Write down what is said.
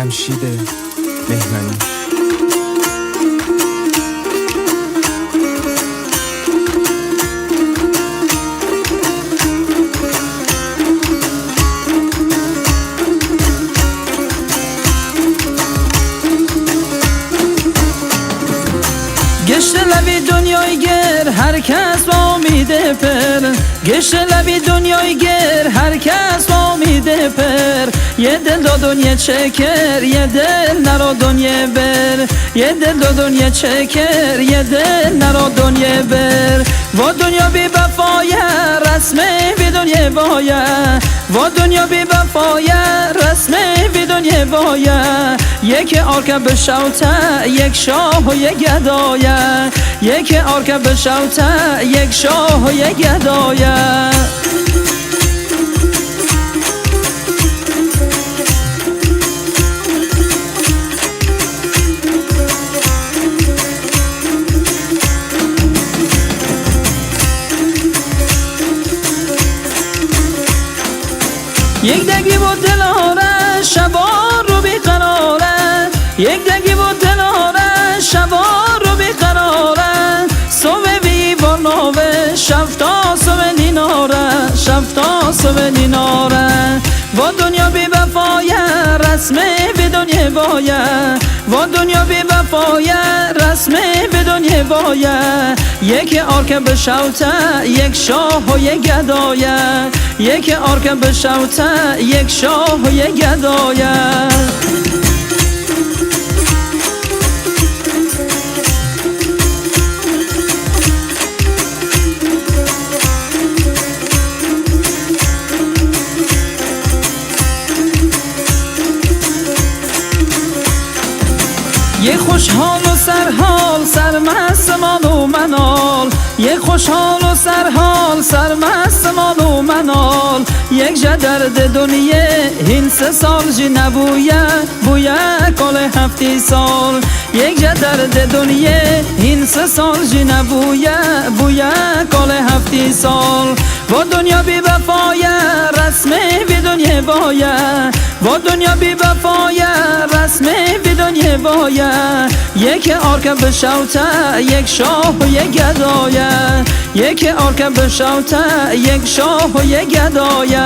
جمشید مهمانی. گشت لبی دنیای گر هر کس با امید پر، گشت لبی دنیای گر هر کس با امید پر. یه دل دو دنیا چکر یه دل نرو دنیا بر، یه دل دو دنیا چکر یه دل نرو دنیا بر. و دنیا بی وفای رسمه بی دنیا بایا، و دنیا بی وفای رسمه بی دنیا بایا. یک آرکب بشوته یک شاه و یک گدایه، یک آرکب بشوته یک شاه و یک گدایه. یک دگی بود دلاره شبان رو بیقراره، یک دگی بود دلاره شبان رو بیقراره. صبح بی برناوه شفتا صبح دیناره، شفتا صبح دیناره. و دنیا بی وفای رسمه بی دنیا بایا، و دنیا بی وفای رسمه بی دنیا بایا. یک آرکب بشوته یک شاه و یک گدایه، یک آرکب بشوته یک شاه و یک گدایه. یک خوشحال و سرحال سرمست مان و منال، یک خوشحال و سرحال سرمست مان و منال. یک جا درد دنیا این 3 سال جی نبویه بویه کل 7 سال. یک جا درد دنیا این 3 سال جی نبویه بویه کل 7 سال. و دنیا بی وفای رسمه بی دنیا بایا، و دنیا بی وفای رسمه بی دنیا بایا. یک آرکب بشوته یک شاه و یک گدایه، یک آرکب بشوته یک شاه و یک گدایه.